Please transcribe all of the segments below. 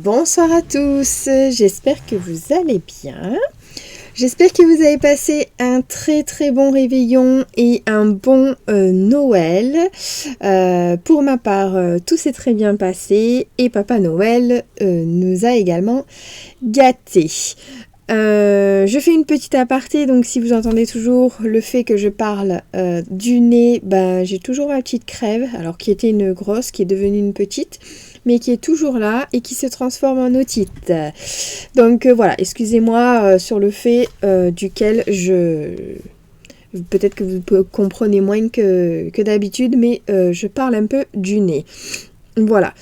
Bonsoir à tous, j'espère que vous allez bien. J'espère que vous avez passé un très bon réveillon et un bon Noël. Pour ma part, tout s'est très bien passé et Papa Noël nous a également gâtés. Je fais une petite aparté, donc si vous entendez toujours le fait que je parle du nez, j'ai toujours ma petite crève, alors qui était une grosse, qui est devenue une petite, mais qui est toujours là et qui se transforme en otite. Donc voilà, excusez-moi sur le fait duquel peut-être que vous comprenez moins que d'habitude, mais je parle un peu du nez. Voilà.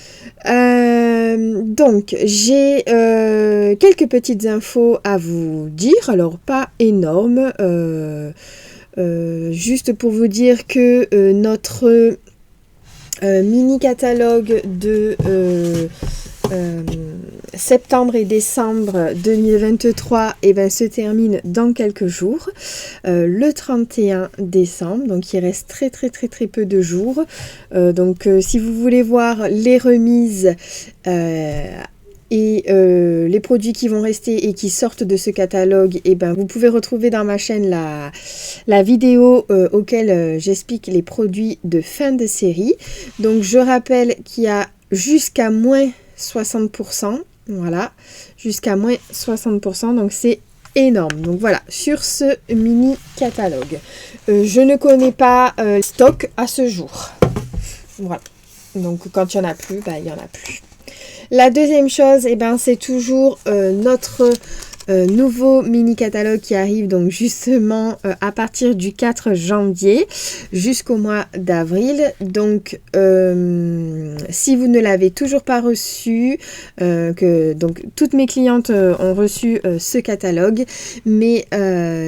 Donc, j'ai quelques petites infos à vous dire. Alors, pas énormes. Juste pour vous dire que notre mini catalogue de septembre et décembre 2023 se termine dans quelques jours, le 31 décembre, donc il reste très peu de jours. Si vous voulez voir les remises et les produits qui vont rester et qui sortent de ce catalogue, vous pouvez retrouver dans ma chaîne la vidéo auquel j'explique les produits de fin de série. Donc je rappelle qu'il y a jusqu'à moins 60%, voilà, jusqu'à moins 60%, donc c'est énorme. Donc voilà, sur ce mini catalogue. Je ne connais pas stock à ce jour. Voilà, donc quand il n'y en a plus, il n'y en a plus. La deuxième chose, c'est toujours notre nouveau mini catalogue qui arrive donc justement à partir du 4 janvier jusqu'au mois d'avril. Donc si vous ne l'avez toujours pas reçu, donc toutes mes clientes ont reçu ce catalogue, mais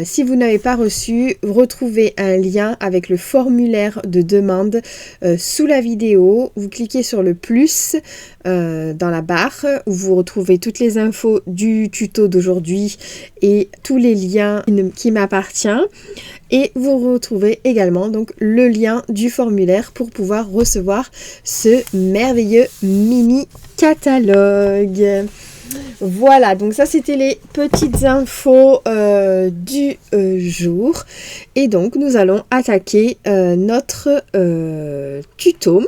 si vous n'avez pas reçu, retrouvez un lien avec le formulaire de demande sous la vidéo. Vous cliquez sur le plus dans la barre où vous retrouvez toutes les infos du tuto d'aujourd'hui et tous les liens qui m'appartiennent, et vous retrouvez également donc le lien du formulaire pour pouvoir recevoir ce merveilleux mini catalogue. Voilà, donc ça c'était les petites infos du jour, et donc nous allons attaquer notre tuto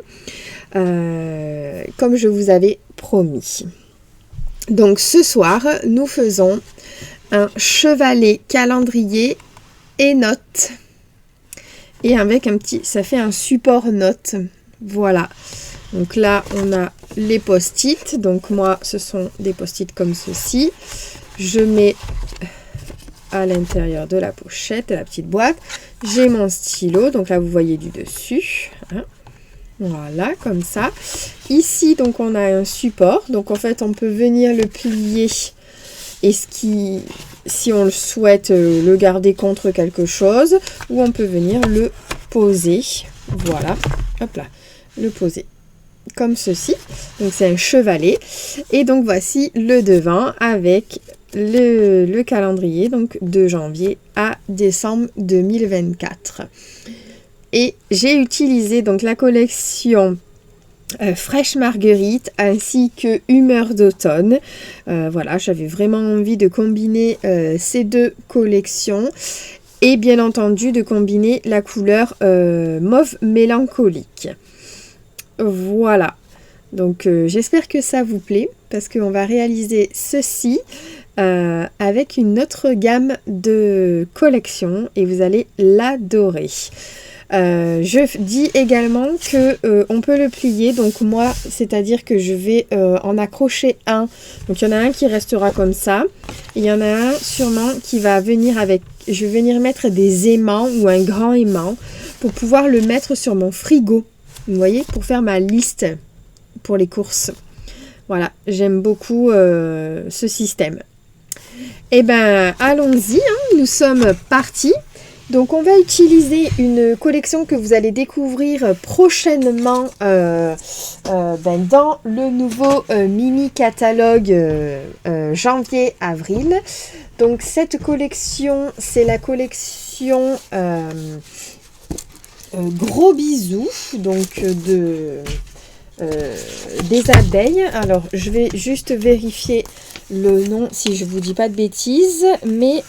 comme je vous avais promis. Donc ce soir, nous faisons un chevalet calendrier et notes. Et avec ça fait un support notes. Voilà. Donc là, on a les post-it. Donc moi, ce sont des post-it comme ceci. Je mets à l'intérieur de la pochette, de la petite boîte. J'ai mon stylo. Donc là, vous voyez du dessus. Hein. Voilà, comme ça. Ici, donc, on a un support. Donc, en fait, on peut venir le plier et si on le souhaite, le garder contre quelque chose. Ou on peut venir le poser. Voilà, hop là, le poser comme ceci. Donc, c'est un chevalet. Et donc, voici le devant avec le calendrier, donc de janvier à décembre 2024. Et j'ai utilisé donc la collection Fraîche Marguerite ainsi que Humeur d'automne. Voilà, j'avais vraiment envie de combiner ces deux collections et bien entendu de combiner la couleur mauve mélancolique. Voilà, donc j'espère que ça vous plaît parce qu'on va réaliser ceci avec une autre gamme de collections et vous allez l'adorer. Je dis également que on peut le plier, donc moi c'est-à-dire que je vais en accrocher un, donc il y en a un qui restera comme ça, et il y en a un sûrement qui va venir avec, je vais venir mettre des aimants ou un grand aimant pour pouvoir le mettre sur mon frigo, vous voyez, pour faire ma liste pour les courses. Voilà, j'aime beaucoup ce système. Et allons-y, hein, nous sommes partis. Donc on va utiliser une collection que vous allez découvrir prochainement dans le nouveau mini catalogue janvier-avril. Donc cette collection, c'est la collection Gros Bisous, donc des abeilles. Alors, je vais juste vérifier le nom si je vous dis pas de bêtises, mais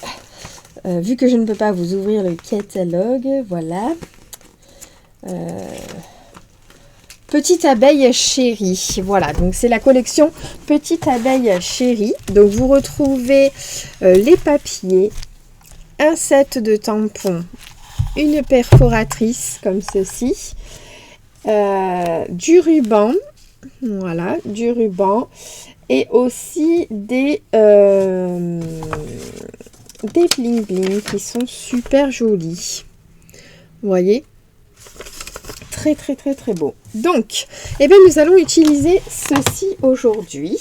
vu que je ne peux pas vous ouvrir le catalogue, voilà. Petite abeille chérie, voilà, donc c'est la collection Petite abeille chérie. Donc vous retrouvez les papiers, un set de tampons, une perforatrice comme ceci, du ruban, voilà, du ruban, et aussi des bling bling qui sont super jolis. Vous voyez, très très très très beau. Donc, eh bien, nous allons utiliser ceci aujourd'hui,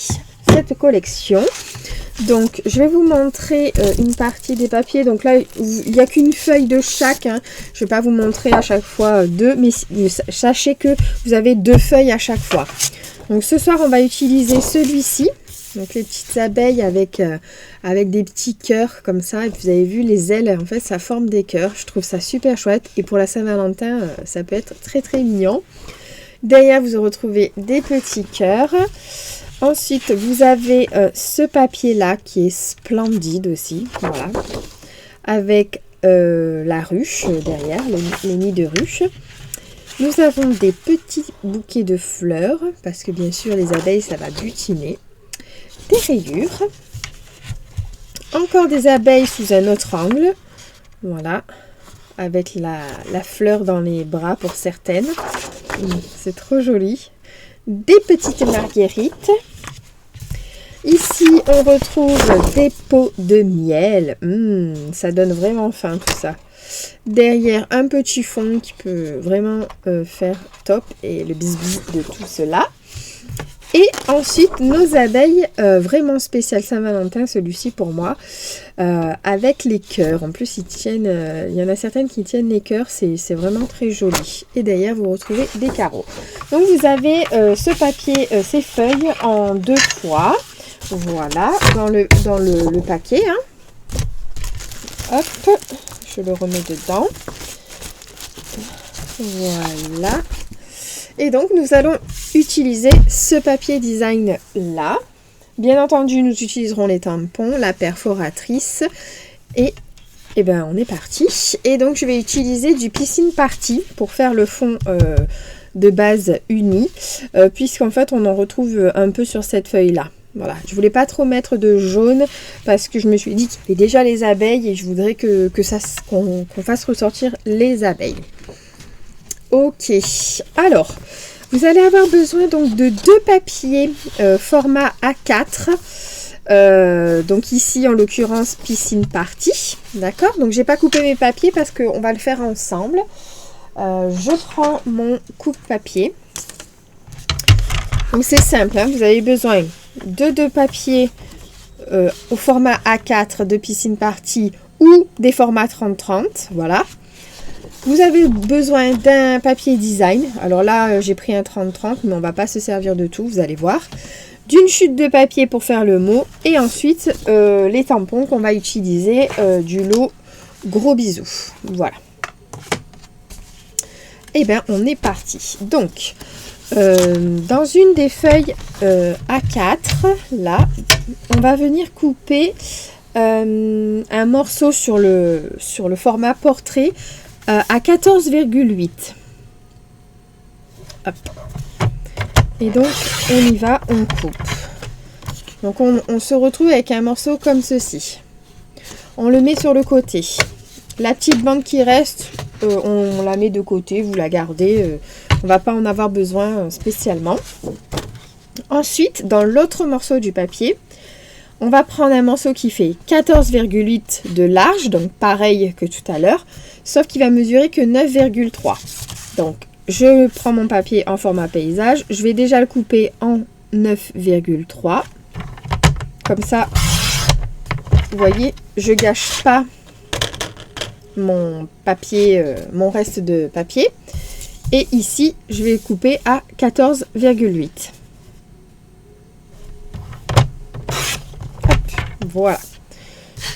cette collection. Donc, je vais vous montrer une partie des papiers. Donc là, il n'y a qu'une feuille de chaque, hein. Je ne vais pas vous montrer à chaque fois deux, mais sachez que vous avez deux feuilles à chaque fois. Donc ce soir, on va utiliser celui-ci. Donc les petites abeilles avec des petits cœurs comme ça. Et puis vous avez vu les ailes, en fait, ça forme des cœurs. Je trouve ça super chouette. Et pour la Saint-Valentin, ça peut être très très mignon. Derrière, vous retrouvez des petits cœurs. Ensuite, vous avez ce papier-là qui est splendide aussi. Voilà. Avec la ruche derrière, les nids de ruche. Nous avons des petits bouquets de fleurs. Parce que bien sûr, les abeilles, ça va butiner. Des rayures. Encore des abeilles sous un autre angle. Voilà. Avec la fleur dans les bras pour certaines. C'est trop joli. Des petites marguerites. Ici, on retrouve des pots de miel. Ça donne vraiment faim tout ça. Derrière, un petit fond qui peut vraiment faire top. Et le bisbis de tout cela. Et ensuite, nos abeilles, vraiment spéciales Saint-Valentin, celui-ci pour moi, avec les cœurs. En plus, ils tiennent, il y en a certaines qui tiennent les cœurs, c'est vraiment très joli. Et derrière, vous retrouvez des carreaux. Donc, vous avez ce papier, ces feuilles en deux fois. Voilà, dans le paquet. Hein. Hop, je le remets dedans. Voilà. Et donc, nous allons utiliser ce papier design là. Bien entendu, nous utiliserons les tampons, la perforatrice. Et ben, on est parti. Et donc, je vais utiliser du Piscine Party pour faire le fond de base uni. Puisqu'en fait, on en retrouve un peu sur cette feuille-là. Voilà, je voulais pas trop mettre de jaune parce que je me suis dit qu'il y avait déjà les abeilles et je voudrais qu'on fasse ressortir les abeilles. Ok, alors, vous allez avoir besoin donc de deux papiers format A4. Donc ici, en l'occurrence, Piscine Party. D'accord? Donc, j'ai pas coupé mes papiers parce qu'on va le faire ensemble. Je prends mon coupe-papier. Donc, c'est simple, hein, vous avez besoin de deux papiers au format A4 de Piscine Party ou des formats 30-30. Voilà. Vous avez besoin d'un papier design. Alors là, j'ai pris un 30-30, mais on ne va pas se servir de tout, vous allez voir. D'une chute de papier pour faire le mot. Et ensuite, les tampons qu'on va utiliser du lot Gros Bisous. Voilà. Et bien, on est parti. Donc, dans une des feuilles A4, là, on va venir couper un morceau sur le format portrait à 14,8. Hop. Et donc, on y va, on coupe. Donc, on se retrouve avec un morceau comme ceci. On le met sur le côté. La petite bande qui reste, on la met de côté, vous la gardez. On ne va pas en avoir besoin spécialement. Ensuite, dans l'autre morceau du papier, on va prendre un morceau qui fait 14,8 de large, donc pareil que tout à l'heure, sauf qu'il va mesurer que 9,3. Donc, je prends mon papier en format paysage. Je vais déjà le couper en 9,3. Comme ça, vous voyez, je ne gâche pas mon papier, mon reste de papier. Et ici, je vais couper à 14,8. Voilà.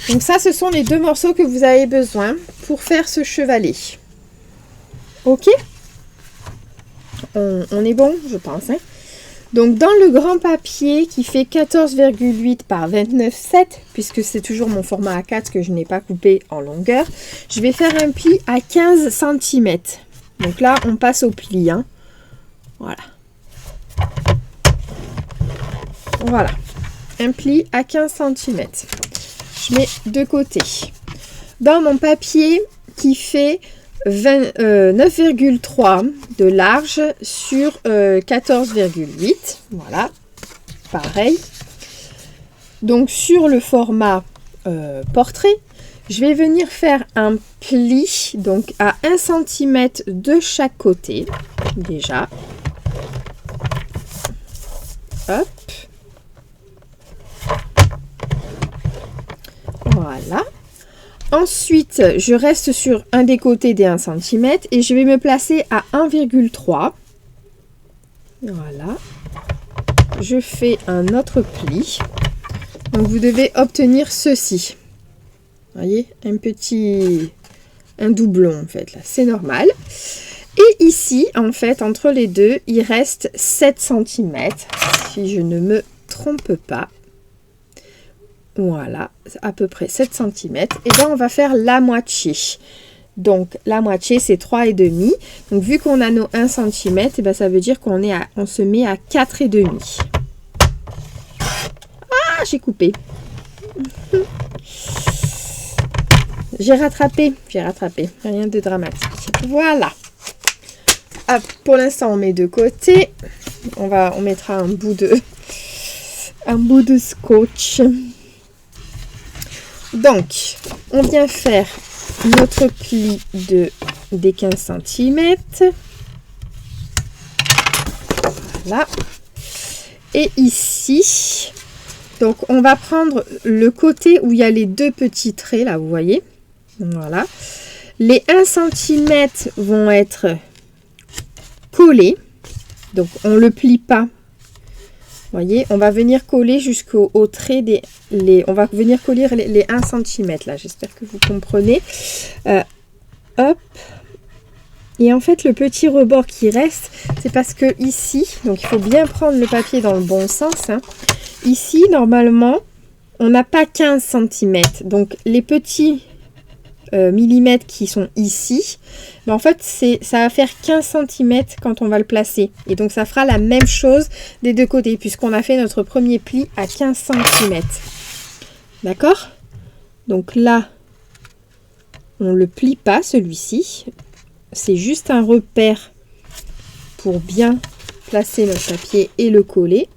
Donc ça, ce sont les deux morceaux que vous avez besoin pour faire ce chevalet. Ok? On est bon, je pense. Hein? Donc dans le grand papier qui fait 14,8 par 29,7, puisque c'est toujours mon format A4 que je n'ai pas coupé en longueur, je vais faire un pli à 15 cm. Donc là, on passe au pli. Hein. Voilà. Voilà. Un pli à 15 cm. Je mets de côté. Dans mon papier qui fait 9,3 de large sur 14,8. Voilà, pareil. Donc sur le format portrait, je vais venir faire un pli donc à 1 cm de chaque côté. Déjà. Hop. Voilà. Ensuite, je reste sur un des côtés des 1 cm et je vais me placer à 1,3. Voilà. Je fais un autre pli. Donc, vous devez obtenir ceci. Vous voyez, un doublon en fait, là, c'est normal. Et ici, en fait, entre les deux, il reste 7 cm, si je ne me trompe pas. Voilà, à peu près 7 cm. Et bien, on va faire la moitié. Donc, la moitié, c'est 3,5. Donc, vu qu'on a nos 1 cm, et ben, ça veut dire qu'on se met à 4,5. Ah, j'ai coupé. J'ai rattrapé. Rien de dramatique. Voilà. Hop, pour l'instant, on met de côté. On mettra un bout de scotch. Donc, on vient faire notre pli des 15 cm. Voilà. Et ici, donc on va prendre le côté où il y a les deux petits traits, là, vous voyez. Voilà. Les 1 cm vont être collés. Donc, on ne le plie pas. Vous voyez, on va venir coller jusqu'au trait on va venir coller les 1 cm là. J'espère que vous comprenez. Hop. Et en fait, le petit rebord qui reste, c'est parce que ici, donc il faut bien prendre le papier dans le bon sens. Hein. Ici, normalement, on n'a pas 15 cm. Donc, les petits millimètres qui sont ici, mais en fait ça va faire 15 cm quand on va le placer, et donc ça fera la même chose des deux côtés puisqu'on a fait notre premier pli à 15 cm. D'accord? Donc là on le plie pas, celui-ci, c'est juste un repère pour bien placer notre papier et le coller.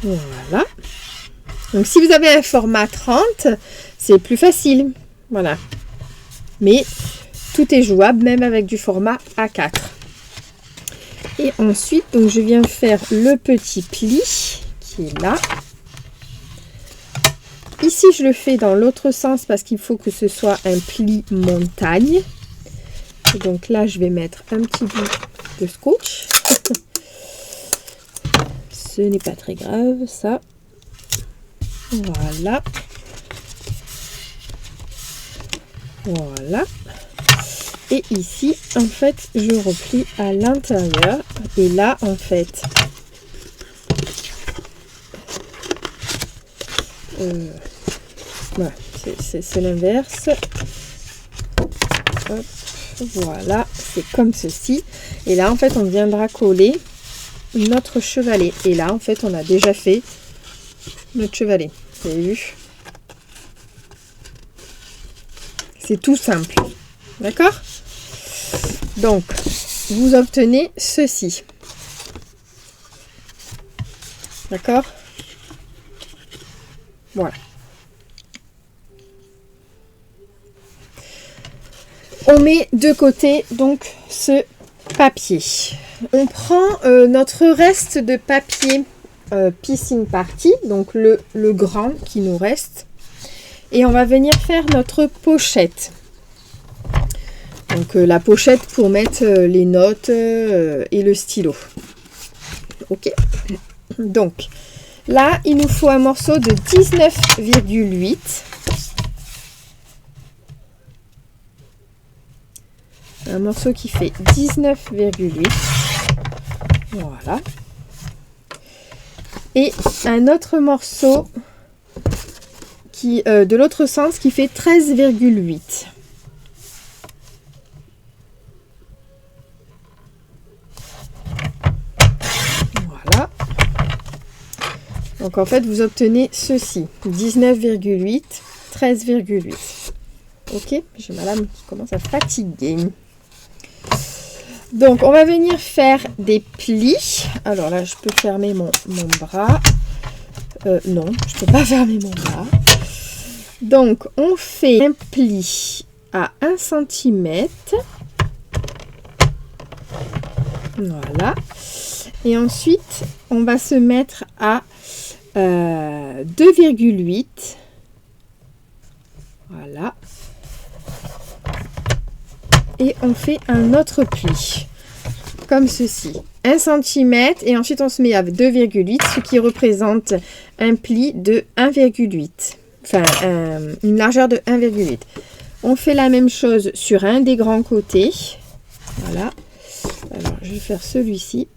Voilà. Donc si vous avez un format 30, c'est plus facile, voilà. Mais tout est jouable, même avec du format A4. Et ensuite, donc je viens faire le petit pli qui est là. Ici, je le fais dans l'autre sens parce qu'il faut que ce soit un pli montagne. Et donc là, je vais mettre un petit bout de scotch. Ce n'est pas très grave, ça. Voilà. Voilà. Et ici, en fait, je replie à l'intérieur. Et là, en fait, voilà, c'est l'inverse. Hop, voilà, c'est comme ceci. Et là, en fait, on viendra coller notre chevalet. Et là, en fait, on a déjà fait notre chevalet. Vous avez vu? C'est tout simple. D'accord? Donc, vous obtenez ceci. D'accord? Voilà. On met de côté donc ce papier. On prend notre reste de papier piscine party, donc le grand qui nous reste. Et on va venir faire notre pochette. Donc la pochette pour mettre les notes et le stylo. Ok. Donc là, il nous faut un morceau de 19,8. Un morceau qui fait 19,8. Voilà. Et un autre morceau qui de l'autre sens qui fait 13,8. Voilà. Donc en fait vous obtenez ceci, 19,8, 13,8. Ok, j'ai ma lame qui commence à fatiguer. Donc on va venir faire des plis. Alors là je peux fermer mon bras. Non, je peux pas fermer mon bras. Donc on fait un pli à 1 cm. Voilà. Et ensuite on va se mettre à 2,8. Voilà. Et on fait un autre pli, comme ceci. 1 cm et ensuite on se met à 2,8, ce qui représente un pli de 1,8. Enfin, une largeur de 1,8. On fait la même chose sur un des grands côtés. Voilà. Alors, je vais faire celui-ci.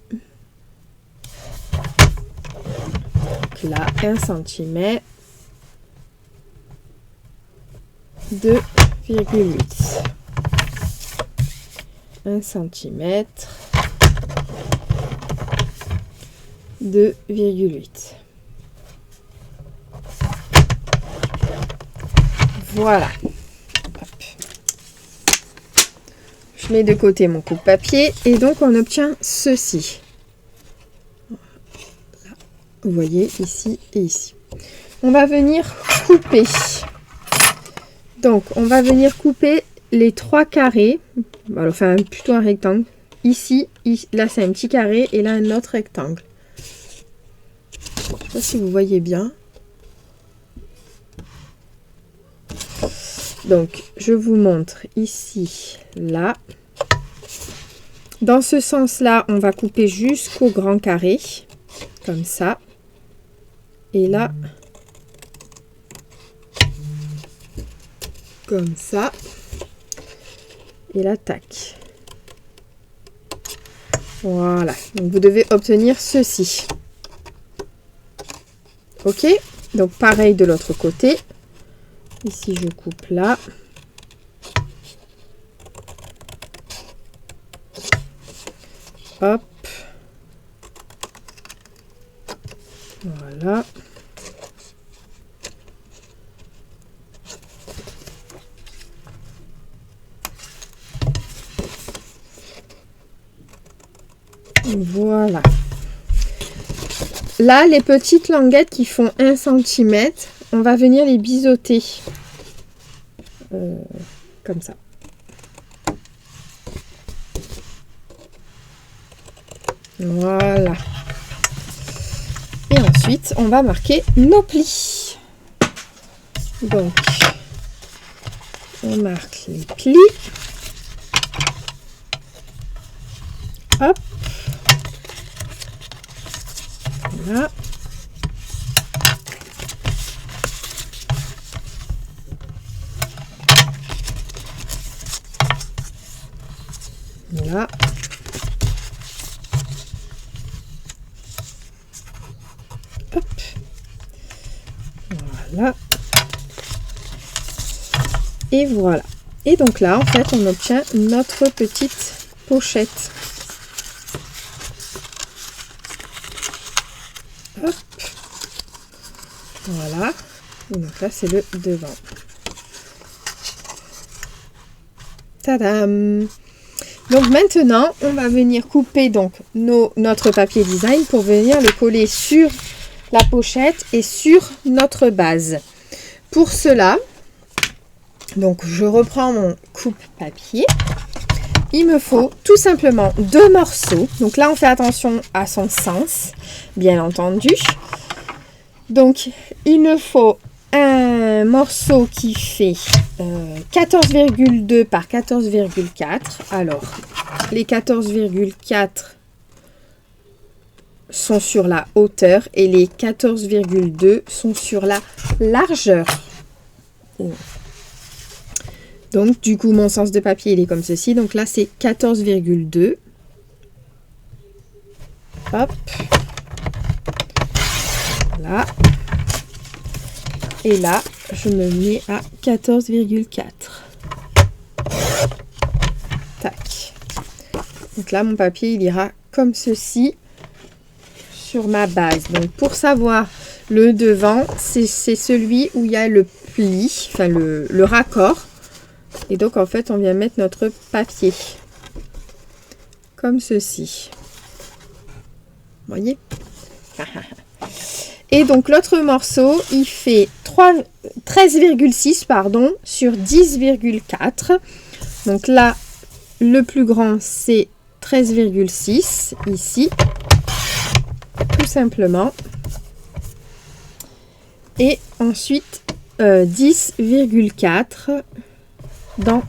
Donc là, 1 cm. 2,8. 1 cm. 2,8. Voilà. Hop. Je mets de côté mon coupe-papier et donc on obtient ceci. Là, vous voyez ici et ici. On va venir couper. Donc on va venir couper les 3 carrés. Enfin plutôt un rectangle. Ici, là c'est un petit carré et là un autre rectangle. Je ne sais pas si vous voyez bien. Donc, je vous montre ici, là. Dans ce sens-là, on va couper jusqu'au grand carré, comme ça. Et là, comme ça. Et là, tac. Voilà. Donc, vous devez obtenir ceci. Ok, donc pareil de l'autre côté. Ici, je coupe là. Hop. Voilà. Voilà. Là, les petites languettes qui font 1 cm, on va venir les biseauter. Comme ça. Voilà. Et ensuite, on va marquer nos plis. Donc, on marque les plis. Hop. Voilà. Voilà. Hop. Voilà. Et voilà. Et donc là, en fait, on obtient notre petite pochette. Hop. Voilà. Et donc là, c'est le devant. Tadam! Donc maintenant, on va venir couper donc notre papier design pour venir le coller sur la pochette et sur notre base. Pour cela, donc je reprends mon coupe-papier. Il me faut tout simplement 2 morceaux. Donc là, on fait attention à son sens, bien entendu. Donc, il me faut un morceau qui fait 14,2 par 14,4. Alors, les 14,4 sont sur la hauteur et les 14,2 sont sur la largeur. Donc, du coup, mon sens de papier, il est comme ceci. Donc là, c'est 14,2. Hop. Là. Et là, je me mets à 14,4. Tac. Donc là, mon papier, il ira comme ceci sur ma base. Donc pour savoir le devant, c'est celui où il y a le pli, enfin le raccord. Et donc en fait, on vient mettre notre papier. Comme ceci. Vous voyez? Et donc l'autre morceau, il fait 13,6 pardon, sur 10,4. Donc là, le plus grand, c'est 13,6 ici. Tout simplement. Et ensuite, 10,4 dans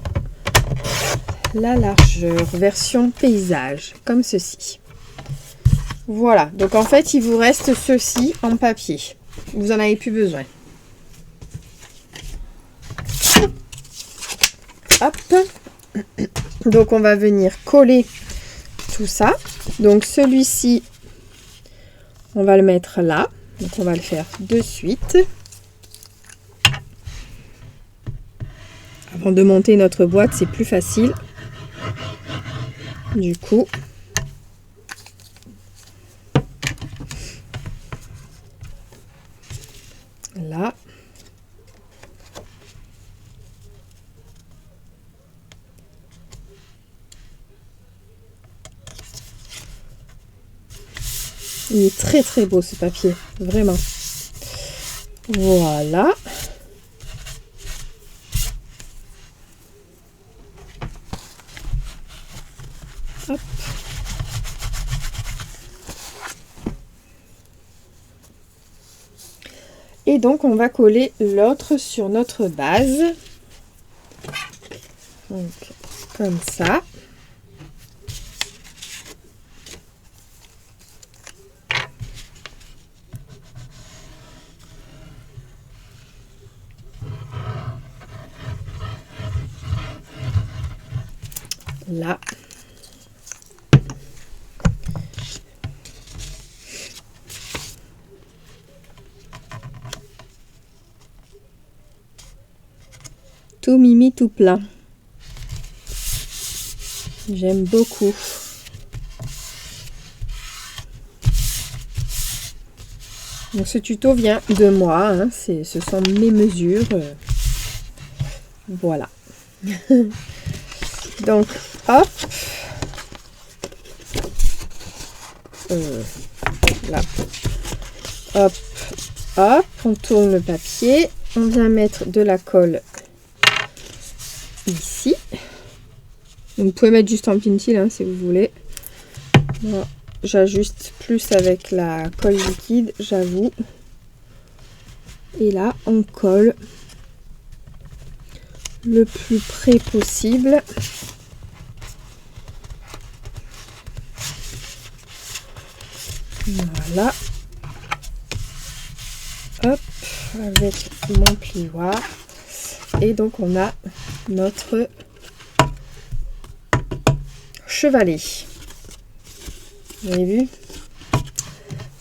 la largeur, version paysage, comme ceci. Voilà, donc en fait, il vous reste ceci en papier. Vous n'en avez plus besoin. Hop. Donc, on va venir coller tout ça. Donc, celui-ci, on va le mettre là. Donc, on va le faire de suite. Avant de monter notre boîte, c'est plus facile. Du coup... Là. Il est très très beau ce papier, vraiment. Voilà. Hop. Et donc, on va coller l'autre sur notre base. Donc, comme ça. Là. Tout mimi, tout plein. J'aime beaucoup. Donc ce tuto vient de moi, hein, ce sont mes mesures. Voilà. Donc, hop. Là. Hop, hop. On tourne le papier. On vient mettre de la colle ici. Donc, vous pouvez mettre juste en pintil hein, si vous voulez. Moi, j'ajuste plus avec la colle liquide, j'avoue. Et là, on colle le plus près possible. Voilà. Hop, avec mon plioir. Et donc, on a notre chevalet. Vous avez vu?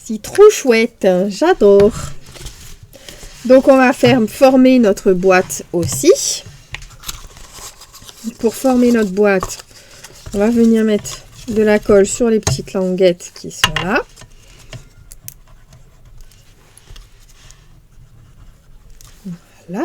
C'est trop chouette, hein, j'adore. Donc, on va faire former notre boîte aussi. Pour former notre boîte, on va venir mettre de la colle sur les petites languettes qui sont là. Voilà.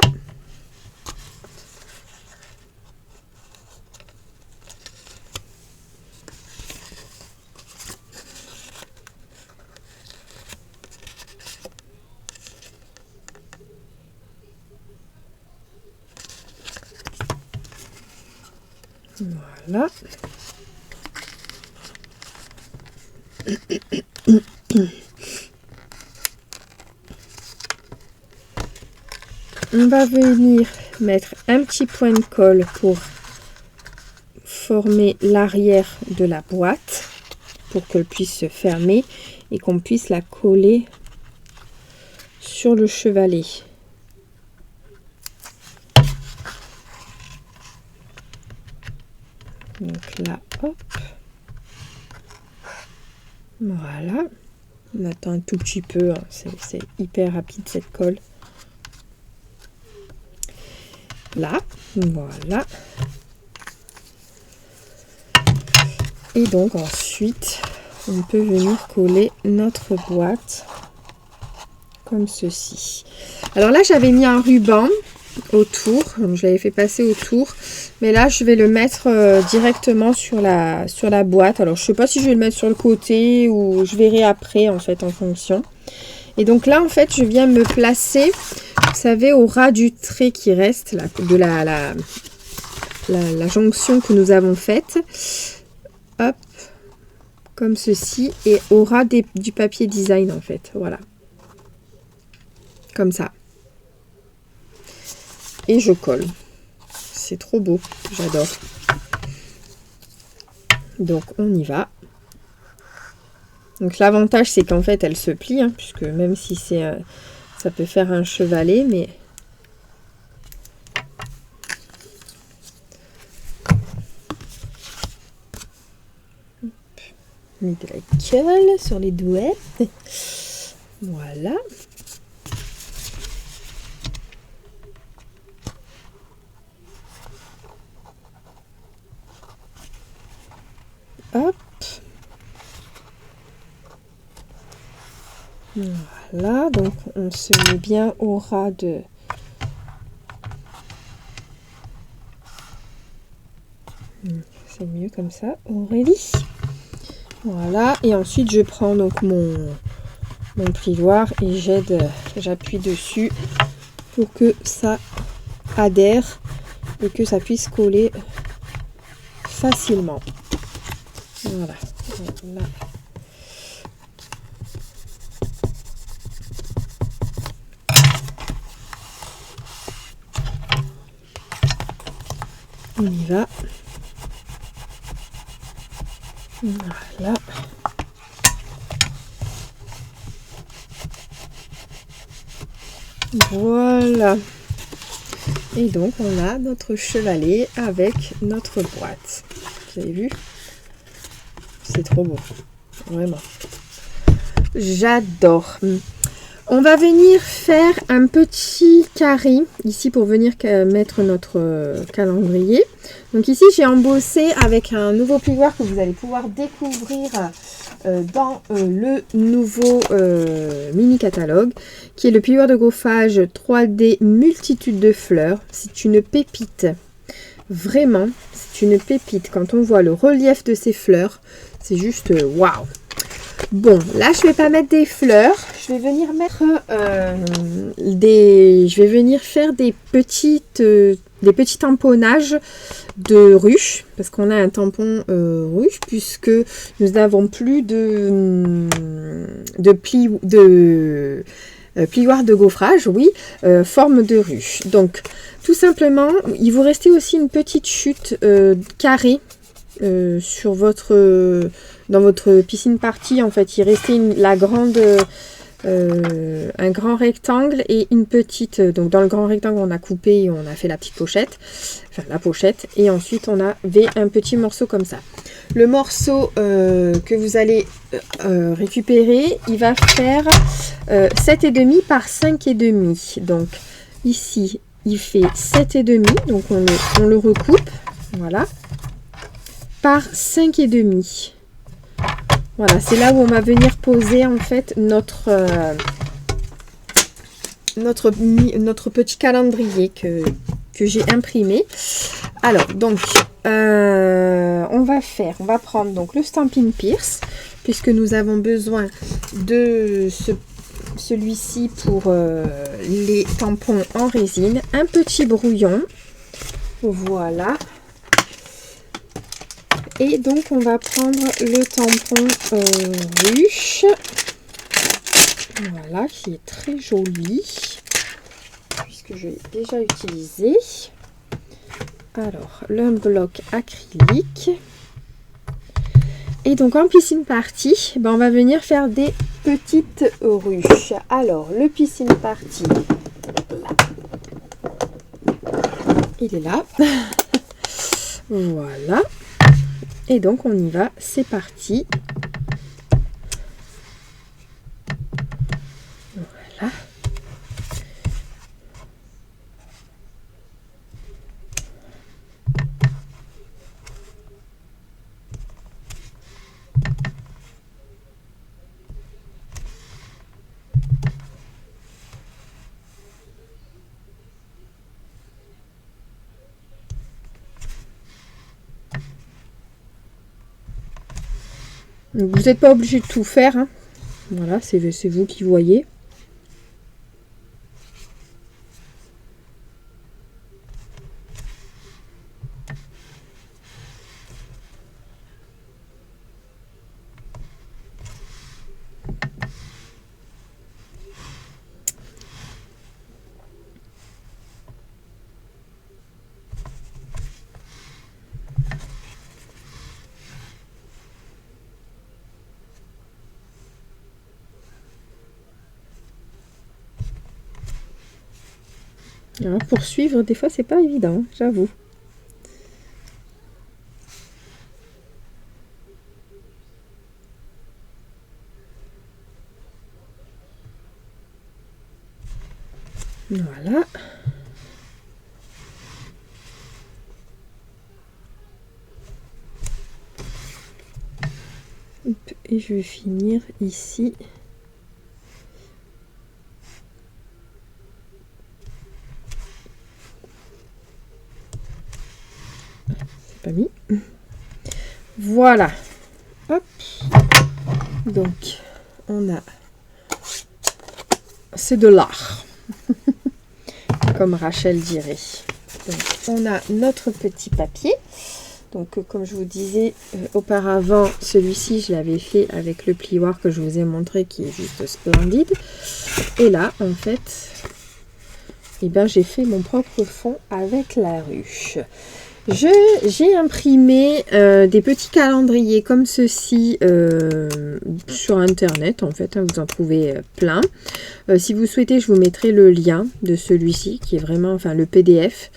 Voilà. On va venir mettre un petit point de colle pour former l'arrière de la boîte pour qu'elle puisse se fermer et qu'on puisse la coller sur le chevalet. Donc là, hop. Voilà. On attend un tout petit peu, hein. C'est hyper rapide cette colle. Là, voilà. Et donc ensuite, on peut venir coller notre boîte comme ceci. Alors là, j'avais mis un ruban autour, donc je l'avais fait passer autour, mais là je vais le mettre directement sur la boîte. Alors je sais pas si je vais le mettre sur le côté ou je verrai après en fait en fonction. Et donc là en fait je viens me placer, vous savez, au ras du trait qui reste là, de la jonction que nous avons faite, hop, comme ceci, et au ras du papier design en fait, voilà, comme ça. Et je colle. C'est trop beau, j'adore. Donc on y va. Donc l'avantage c'est qu'en fait elle se plie, hein, puisque même si c'est ça peut faire un chevalet, mais mis de la colle sur les douettes. Voilà. Hop. Voilà, donc on se met bien au ras de... C'est mieux comme ça, Aurélie. Voilà, et ensuite je prends donc mon plioir et j'appuie dessus pour que ça adhère et que ça puisse coller facilement. Voilà. Voilà. On y va. Voilà. Voilà. Et donc on a notre chevalet avec notre boîte. Vous avez vu? C'est trop beau. Vraiment. J'adore. On va venir faire un petit carré ici pour venir mettre notre calendrier. Donc ici j'ai embossé avec un nouveau plioir que vous allez pouvoir découvrir dans le nouveau mini catalogue, qui est le plioir de gaufrage 3D multitude de fleurs. C'est une pépite. Vraiment, c'est une pépite. Quand on voit le relief de ces fleurs, c'est juste waouh. Bon, là je vais pas mettre des fleurs, je vais venir mettre je vais venir faire des petits tamponnages de ruches, parce qu'on a un tampon ruche, puisque nous n'avons plus de plioir de gaufrage, oui, forme de ruche. Donc tout simplement, il vous restait aussi une petite chute carrée sur dans votre piscine party. En fait, il restait un grand rectangle et une petite. Donc dans le grand rectangle, on a coupé et on a fait la petite pochette, enfin la pochette, et ensuite on avait un petit morceau comme ça. Le morceau que vous allez récupérer, il va faire 7,5 par 5,5. Donc ici il fait 7,5, donc on le recoupe, voilà, par 5,5. Voilà, c'est là où on va venir poser en fait notre petit calendrier que j'ai imprimé. Alors donc on va prendre donc le Stampin' Pierce, puisque nous avons besoin de celui-ci pour les tampons en résine, un petit brouillon, voilà. Et donc on va prendre le tampon ruche, voilà, qui est très joli, puisque je l'ai déjà utilisé. Alors, le bloc acrylique. Et donc en piscine party, on va venir faire des petites ruches. Alors, le piscine party, il est là. Voilà. Et donc on y va, c'est parti. Donc, vous n'êtes pas obligé de tout faire, hein. Voilà, c'est vous qui voyez. Alors, pour suivre, des fois, c'est pas évident, j'avoue. Voilà. Et je vais finir ici. C'est pas mis. Voilà. Hop. Donc, on a... C'est de l'art. Comme Rachel dirait. Donc, on a notre petit papier. Donc, comme je vous disais auparavant, celui-ci, je l'avais fait avec le plioir que je vous ai montré, qui est juste splendide. Et là, en fait, eh ben, j'ai fait mon propre fond avec la ruche. J'ai imprimé des petits calendriers comme ceci sur internet, en fait, hein, vous en trouvez plein. Si vous souhaitez, je vous mettrai le lien de celui-ci, qui est vraiment, enfin le PDF.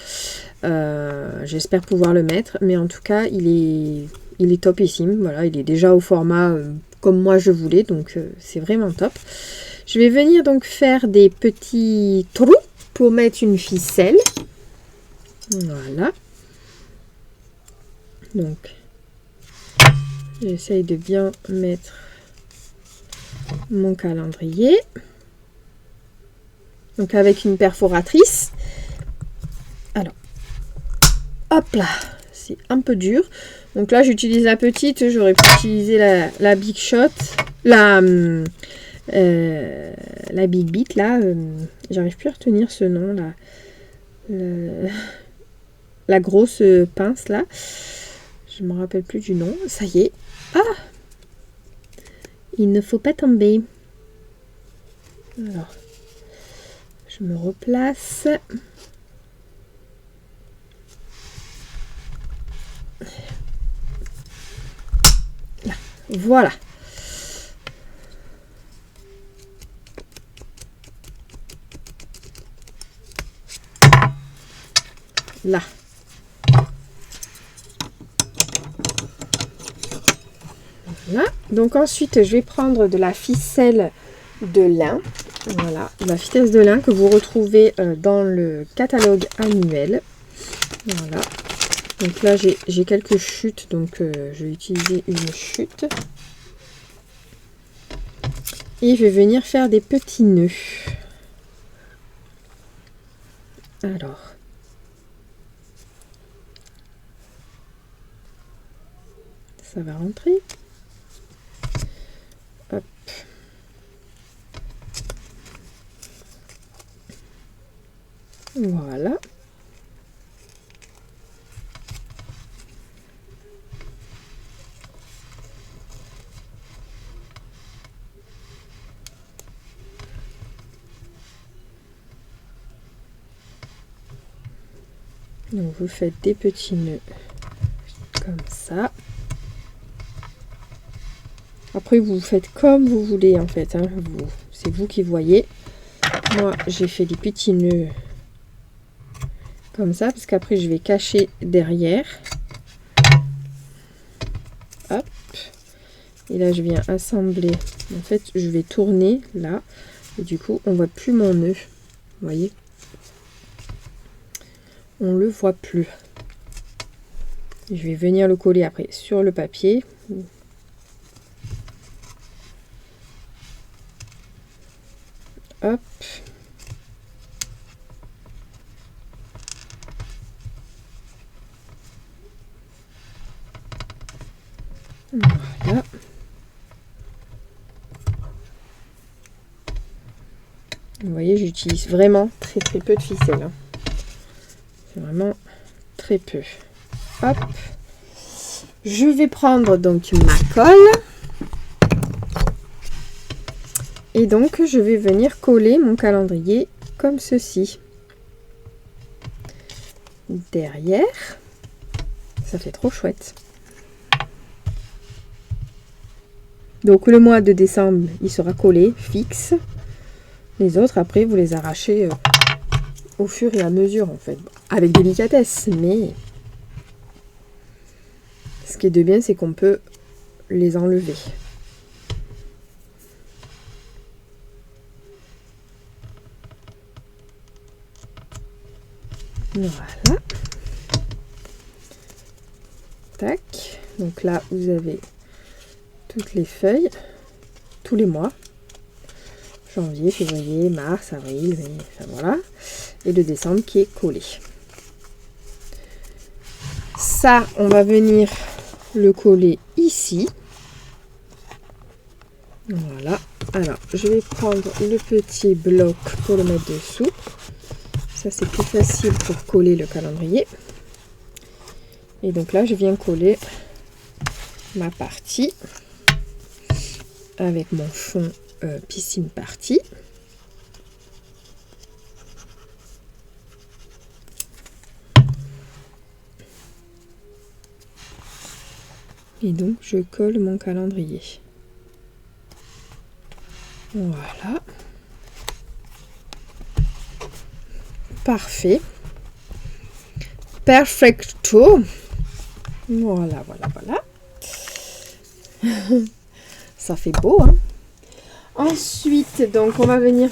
J'espère pouvoir le mettre, mais en tout cas, il est topissime. Voilà, il est déjà au format comme moi je voulais, donc c'est vraiment top. Je vais venir donc faire des petits trous pour mettre une ficelle. Voilà. Donc, j'essaye de bien mettre mon calendrier. Donc, avec une perforatrice. Alors, hop là, c'est un peu dur. Donc là, j'utilise la petite. J'aurais pu utiliser la Big Shot. La Big Bit, là. J'arrive plus à retenir ce nom, là. La grosse pince, là. Je me rappelle plus du nom. Ça y est. Ah! Il ne faut pas tomber. Alors, je me replace. Là. Voilà. Là. Voilà. Donc ensuite, je vais prendre de la ficelle de lin. Voilà, la ficelle de lin que vous retrouvez dans le catalogue annuel. Voilà. Donc là, j'ai quelques chutes, donc je vais utiliser une chute. Et je vais venir faire des petits nœuds. Alors. Ça va rentrer. Hop. Voilà. Donc vous faites des petits nœuds comme ça. Après vous faites comme vous voulez en fait, hein. C'est vous qui voyez. Moi j'ai fait des petits nœuds comme ça parce qu'après je vais cacher derrière. Hop. Et là je viens assembler. En fait je vais tourner là et du coup on voit plus mon nœud. Vous voyez, on le voit plus. Je vais venir le coller après sur le papier. Hop. Voilà. Vous voyez, j'utilise vraiment très peu de ficelle. Hein. C'est vraiment très peu. Hop. Je vais prendre donc ma colle. Et donc, je vais venir coller mon calendrier comme ceci. Derrière. Ça fait trop chouette. Donc, le mois de décembre, il sera collé, fixe. Les autres, après, vous les arrachez au fur et à mesure, en fait. Avec délicatesse, mais ce qui est de bien, c'est qu'on peut les enlever. Voilà. Tac. Donc là, vous avez toutes les feuilles, tous les mois. Janvier, février, mars, avril, mai, enfin voilà. Et le décembre qui est collé. Ça, on va venir le coller ici. Voilà. Alors, je vais prendre le petit bloc pour le mettre dessous. Ça, c'est plus facile pour coller le calendrier. Et donc là, je viens coller ma partie avec mon fond piscine partie. Et donc, je colle mon calendrier. Voilà. Parfait. Perfecto. Voilà, voilà, voilà. Ça fait beau, hein. Ensuite, donc, on va venir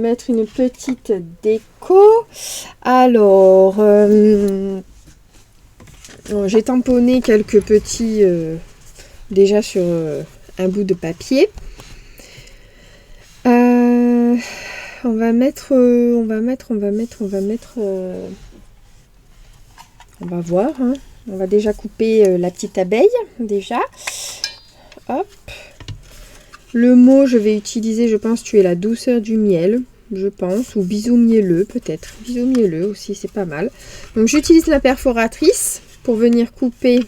mettre une petite déco. Alors, j'ai tamponné quelques petits déjà sur un bout de papier. On va voir. Hein. On va déjà couper la petite abeille, déjà. Hop. Le mot, je vais utiliser, je pense, tu es la douceur du miel, je pense, ou bisou mielleux, peut-être. Bisou mielleux aussi, c'est pas mal. Donc, j'utilise la perforatrice pour venir couper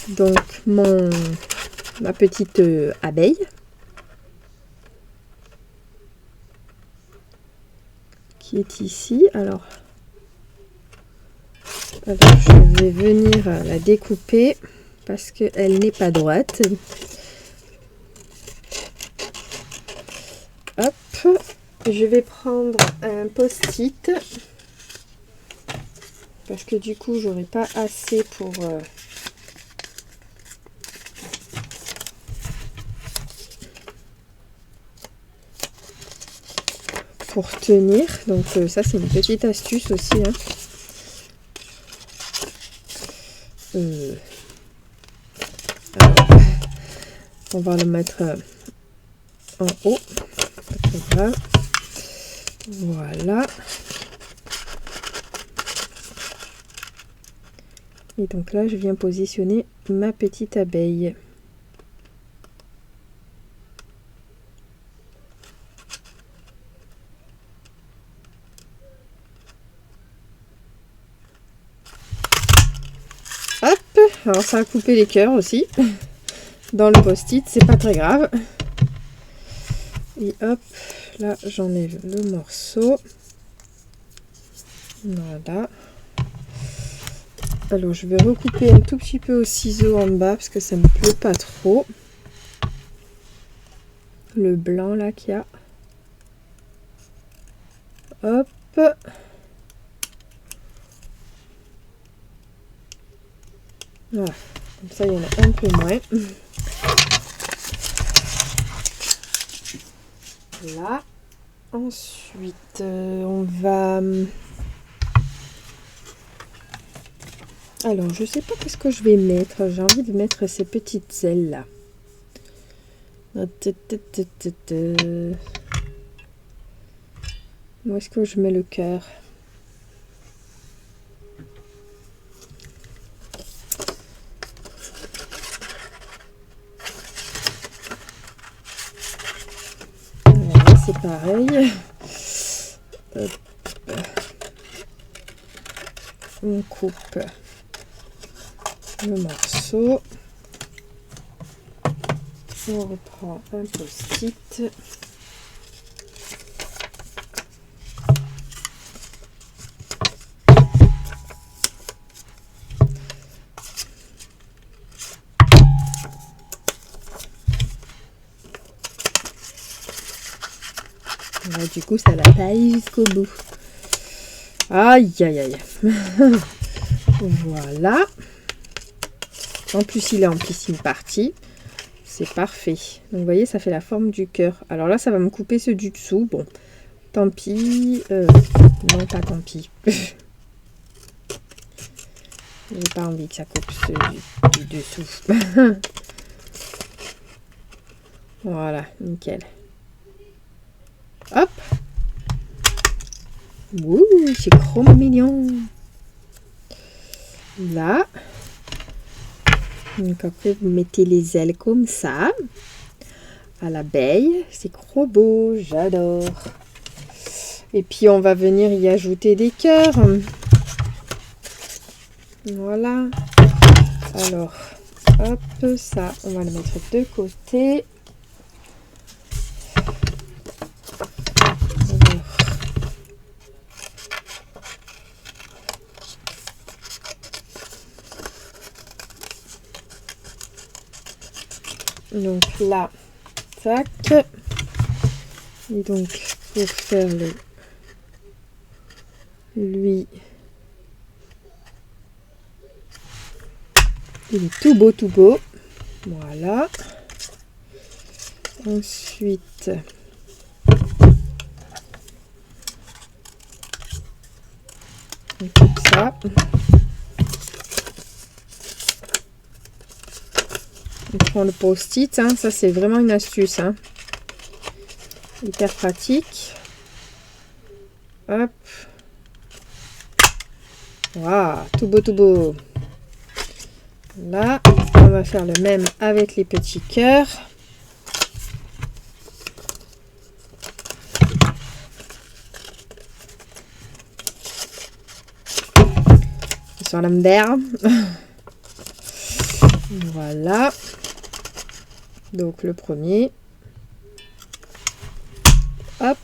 donc ma petite abeille. Qui est ici. Alors, je vais venir la découper parce qu'elle n'est pas droite. Hop, je vais prendre un post-it parce que du coup, j'aurai pas assez pour tenir. Donc ça, c'est une petite astuce aussi. Hein. On va le mettre en haut. Voilà. Et donc là, je viens positionner ma petite abeille. Hop, alors ça a coupé les cœurs aussi. Dans le post-it, c'est pas très grave. Et hop, là j'enlève le morceau. Voilà. Alors je vais recouper un tout petit peu au ciseau en bas parce que ça me plaît pas trop. Le blanc là qu'il y a. Hop. Voilà. Comme ça il y en a un peu moins. Là. Ensuite, on va... Alors, je sais pas qu'est-ce que je vais mettre. J'ai envie de mettre ces petites ailes là. Où est-ce que je mets le cœur? Voilà, c'est pareil. Hop. On coupe le morceau. On reprend un post-it. Là, du coup, ça va pas aller jusqu'au bout. Aïe, aïe, aïe. Voilà. En plus, il est en piscine partie. C'est parfait. Donc, vous voyez, ça fait la forme du cœur. Alors là, ça va me couper ceux du dessous. Bon, tant pis. Non, pas tant pis. J'ai pas envie que ça coupe ceux du dessous. Voilà, nickel. Hop. Ouh, c'est trop mignon. Là. Donc après, vous mettez les ailes comme ça. À l'abeille. C'est trop beau. J'adore. Et puis, on va venir y ajouter des cœurs. Voilà. Alors, hop, ça, on va le mettre de côté. Donc là, tac. Et donc, pour faire lui, il est tout beau, tout beau. Voilà. Ensuite, on coupe ça. On prend le post-it, hein. Ça c'est vraiment une astuce, hein. Hyper pratique. Hop. Waouh, tout beau, tout beau. Là, on va faire le même avec les petits cœurs. Sur l'envers. Voilà. Donc le premier. Hop.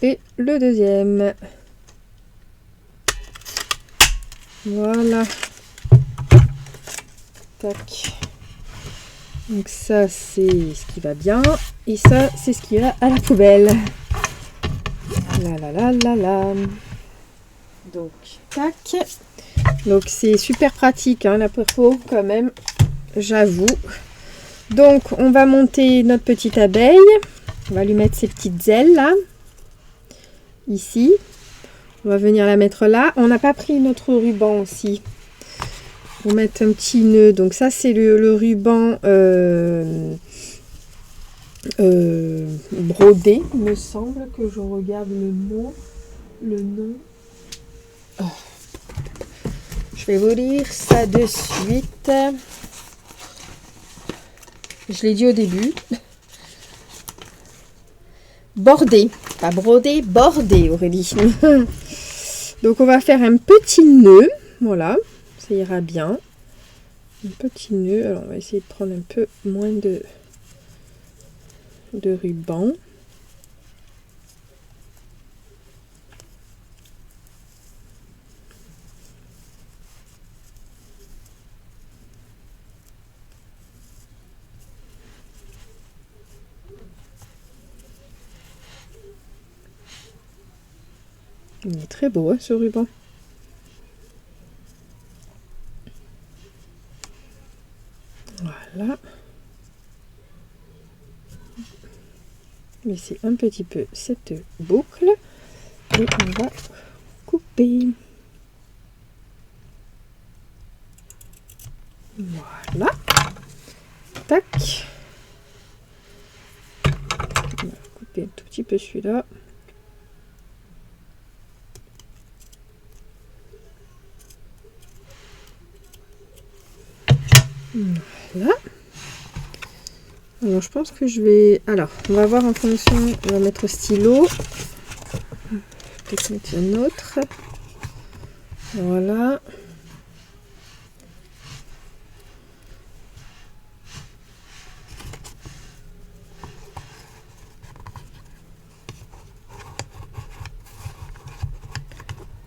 Et le deuxième. Voilà. Tac. Donc ça c'est ce qui va bien. Et ça c'est ce qui va à la poubelle. La la la la la. Donc tac. Donc c'est super pratique, hein, l'apéro quand même, j'avoue. Donc on va monter notre petite abeille. On va lui mettre ses petites ailes là. Ici. On va venir la mettre là. On n'a pas pris notre ruban aussi. On va mettre un petit nœud. Donc ça c'est le ruban brodé. Il me semble que je regarde le nom. Le nom. Oh. Je vais vous lire ça de suite. Je l'ai dit au début. Bordé. Pas brodé, bordé, Aurélie. Donc, on va faire un petit nœud. Voilà. Ça ira bien. Un petit nœud. Alors, on va essayer de prendre un peu moins de ruban. Il est très beau, hein, ce ruban. Voilà. Laissez un petit peu cette boucle. Et on va couper. Voilà. Tac. On va couper un tout petit peu celui-là. Voilà. Alors je pense que je vais... Alors, on va voir en fonction... On va mettre stylo. Peut-être mettre un autre. Voilà.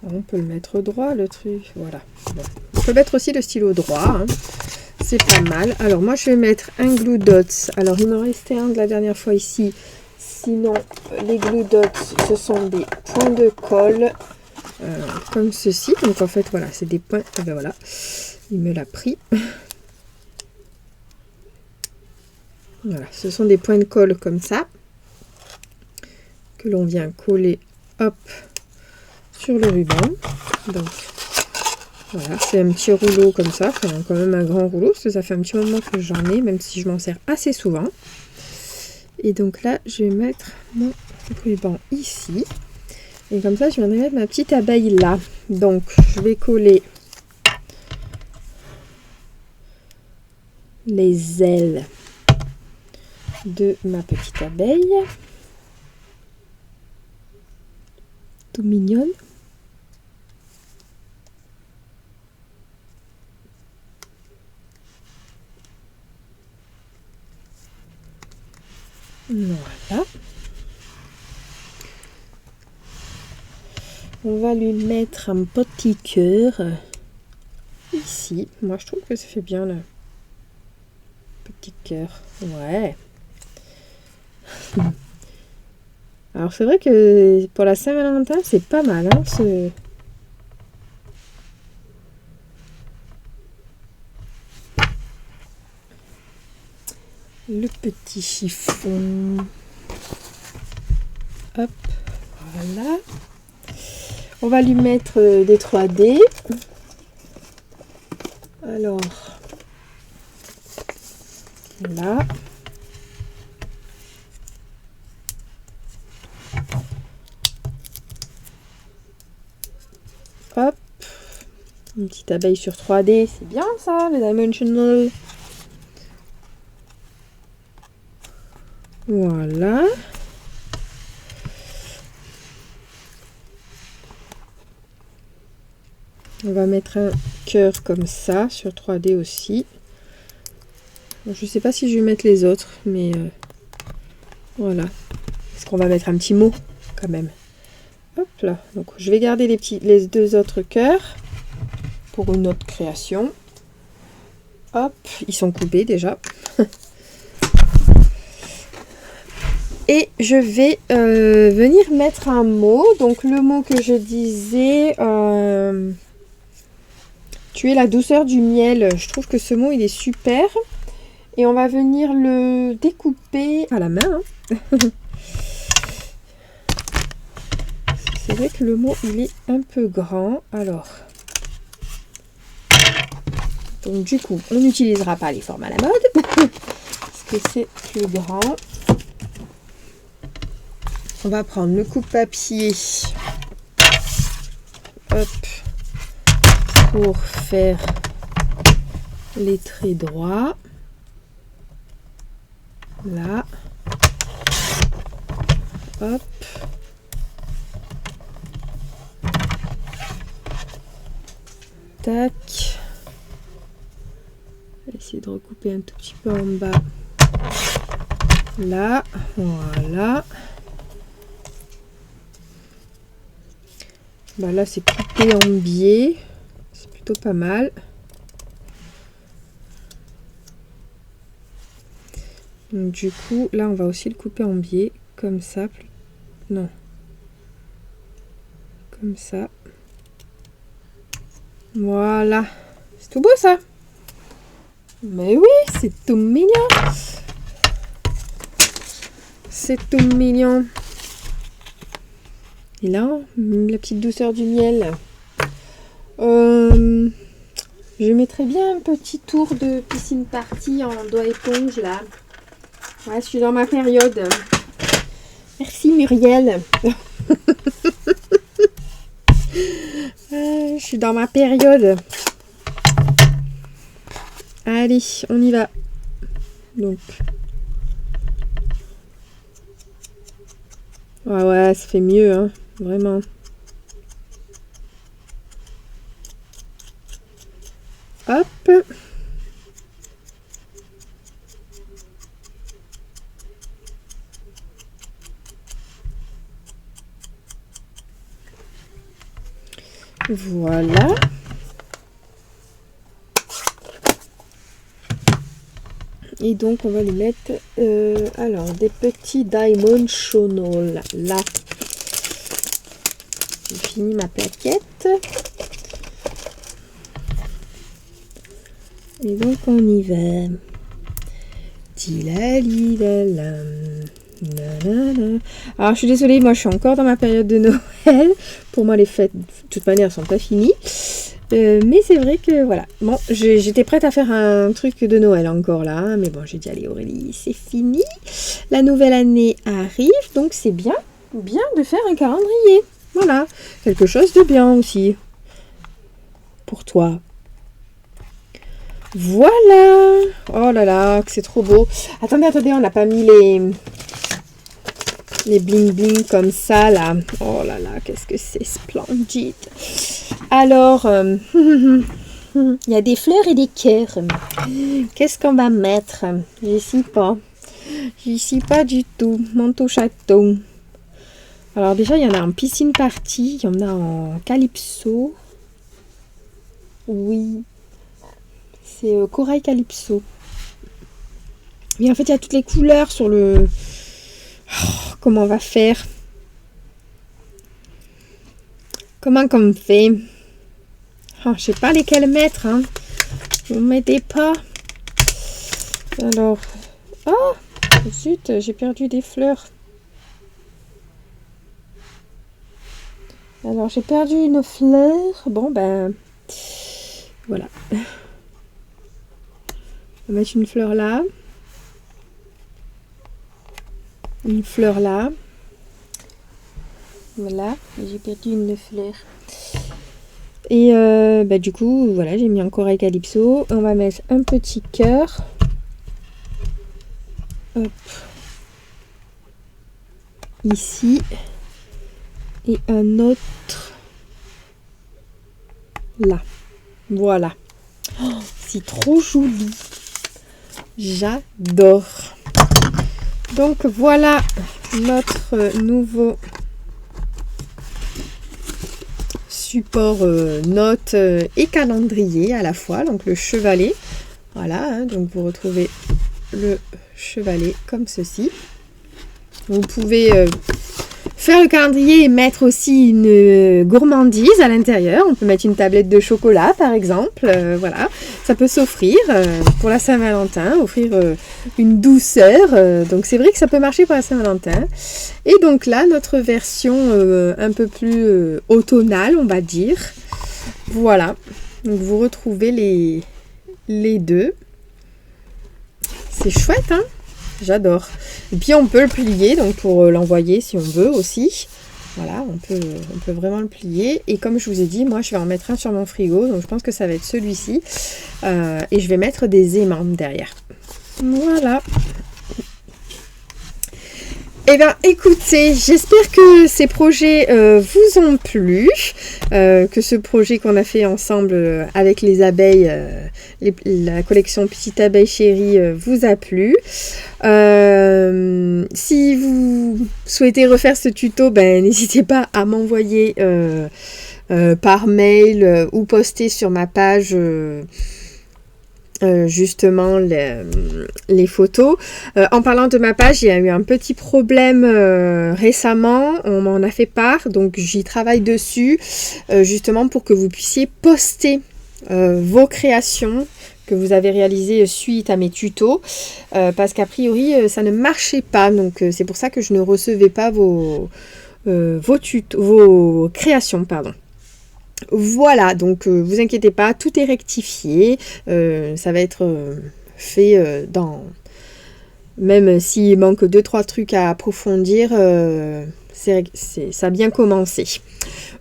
On peut le mettre droit, le truc. Voilà. Bon. On peut mettre aussi le stylo droit. Hein. C'est pas mal. Alors moi je vais mettre un glue dots. Alors il m'en restait un de la dernière fois ici. Sinon les glue dots ce sont des points de colle comme ceci. Donc en fait voilà c'est des points. Et ben voilà. Il me l'a pris. Voilà. Ce sont des points de colle comme ça. Que l'on vient coller hop sur le ruban. Donc voilà, c'est un petit rouleau comme ça, enfin, quand même un grand rouleau, parce que ça fait un petit moment que j'en ai, même si je m'en sers assez souvent. Et donc là, je vais mettre mon ruban ici. Et comme ça, je viendrai mettre ma petite abeille là. Donc, je vais coller les ailes de ma petite abeille. Tout mignonne. Voilà. On va lui mettre un petit cœur ici. Moi, je trouve que ça fait bien le petit cœur. Ouais. Alors, c'est vrai que pour la Saint-Valentin, c'est pas mal, hein, ce... Le petit chiffon. Hop, voilà. On va lui mettre des 3D. Alors, là. Hop. Une petite abeille sur 3D. C'est bien ça, le dimensional. Voilà. On va mettre un cœur comme ça sur 3D aussi. Je ne sais pas si je vais mettre les autres, mais voilà. Est-ce qu'on va mettre un petit mot quand même? Hop là. Donc je vais garder les deux autres cœurs pour une autre création. Hop, ils sont coupés déjà. Et je vais venir mettre un mot. Donc le mot que je disais, tu es la douceur du miel. Je trouve que ce mot il est super. Et on va venir le découper à la main. Hein. C'est vrai que le mot il est un peu grand. Alors, donc du coup, on n'utilisera pas les formes à la mode. Parce que c'est plus grand. On va prendre le coupe-papier hop, pour faire les traits droits. Là. Hop. Tac. Je vais essayer de recouper un tout petit peu en bas. Là. Voilà. Bah là c'est coupé en biais, c'est plutôt pas mal. Donc du coup là on va aussi le couper en biais comme ça. Non, comme ça. Voilà, c'est tout beau ça. Mais oui, c'est tout mignon. C'est tout mignon. Et là, la petite douceur du miel. Je mettrais bien un petit tour de piscine party en doigt éponge là. Ouais, je suis dans ma période. Merci Muriel. Je suis dans ma période. Allez, on y va. Donc, Ouais, ouais, ça fait mieux, hein, vraiment. Hop. Voilà. Et donc, on va lui mettre, alors, des petits Diamond Chonol. Là, j'ai fini ma plaquette. Et donc, on y va. Alors, je suis désolée, moi, je suis encore dans ma période de Noël. Pour moi, les fêtes, de toute manière, sont pas finies. Mais c'est vrai que voilà. Bon, j'étais prête à faire un truc de Noël encore là. Mais bon, j'ai dit, allez Aurélie, c'est fini. La nouvelle année arrive. Donc c'est bien de faire un calendrier. Voilà. Quelque chose de bien aussi. Pour toi. Voilà. Oh là là, que c'est trop beau. Attendez, on n'a pas mis les bling bling comme ça là. Oh là là, qu'est-ce que c'est splendide. Alors, il y a des fleurs et des cœurs. Qu'est-ce qu'on va mettre? J'y suis pas. J'y suis pas du tout. Manteau château. Alors déjà, il y en a en piscine party. Il y en a en calypso. Oui. C'est corail calypso. Mais en fait, il y a toutes les couleurs sur le... Oh, comment on va faire? Comment qu'on fait? Oh, je sais pas lesquels mettre. Hein. Vous ne m'aidez pas. Alors... Oh, zut, j'ai perdu des fleurs. Alors, j'ai perdu une fleur. Bon, ben... Voilà. On va mettre une fleur là. Une fleur là. Voilà. J'ai perdu une fleur. Et bah, du coup, voilà, j'ai mis un corail calypso. On va mettre un petit cœur. Hop. Ici. Et un autre là. Voilà. Oh, c'est trop joli. J'adore. Donc voilà notre nouveau support notes et calendrier à la fois. Donc le chevalet. Voilà, hein, donc vous retrouvez le chevalet comme ceci. Vous pouvez faire le calendrier et mettre aussi une gourmandise à l'intérieur. On peut mettre une tablette de chocolat par exemple. Voilà, ça peut s'offrir pour la Saint-Valentin, offrir une douceur. Donc c'est vrai que ça peut marcher pour la Saint-Valentin. Et donc là, notre version un peu plus automnale, on va dire. Voilà, donc vous retrouvez les deux. C'est chouette, hein? J'adore. Et puis on peut le plier, donc pour l'envoyer si on veut aussi. Voilà, on peut vraiment le plier. Et comme je vous ai dit, moi je vais en mettre un sur mon frigo, donc je pense que ça va être celui-ci. Et je vais mettre des aimants derrière. Voilà. Eh bien, écoutez, j'espère que ces projets vous ont plu, que ce projet qu'on a fait ensemble avec les abeilles, la collection Petite Abeille Chérie vous a plu. Si vous souhaitez refaire ce tuto, ben, n'hésitez pas à m'envoyer par mail ou poster sur ma page... justement les photos. En parlant de ma page, il y a eu un petit problème récemment, on m'en a fait part, donc j'y travaille dessus justement pour que vous puissiez poster vos créations que vous avez réalisées suite à mes tutos, parce qu'a priori ça ne marchait pas, donc c'est pour ça que je ne recevais pas vos créations, pardon. Voilà, donc vous inquiétez pas, tout est rectifié, ça va être fait dans... Même s'il manque 2-3 trucs à approfondir, ça a bien commencé.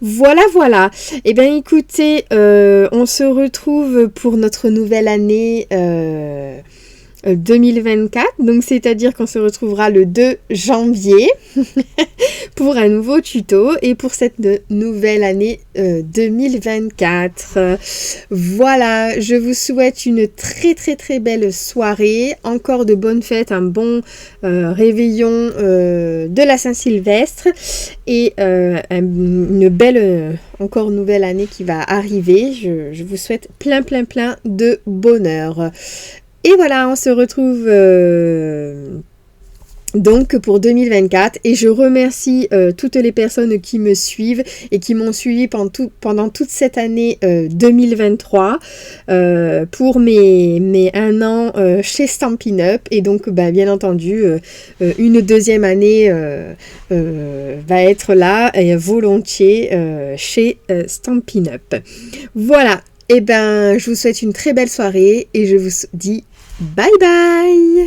Voilà. Eh bien écoutez, on se retrouve pour notre nouvelle année 2024, donc c'est-à-dire qu'on se retrouvera le 2 janvier pour un nouveau tuto et pour cette nouvelle année 2024. Voilà, je vous souhaite une très belle soirée, encore de bonnes fêtes, un bon réveillon de la Saint-Sylvestre et une belle encore nouvelle année qui va arriver. Je vous souhaite plein de bonheur. Et voilà, on se retrouve donc pour 2024 et je remercie toutes les personnes qui me suivent et qui m'ont suivi pendant toute cette année 2023 pour mes 1 an chez Stampin' Up et donc bien entendu une deuxième année va être là et volontiers chez Stampin' Up. Voilà, et je vous souhaite une très belle soirée et je vous dis bye bye.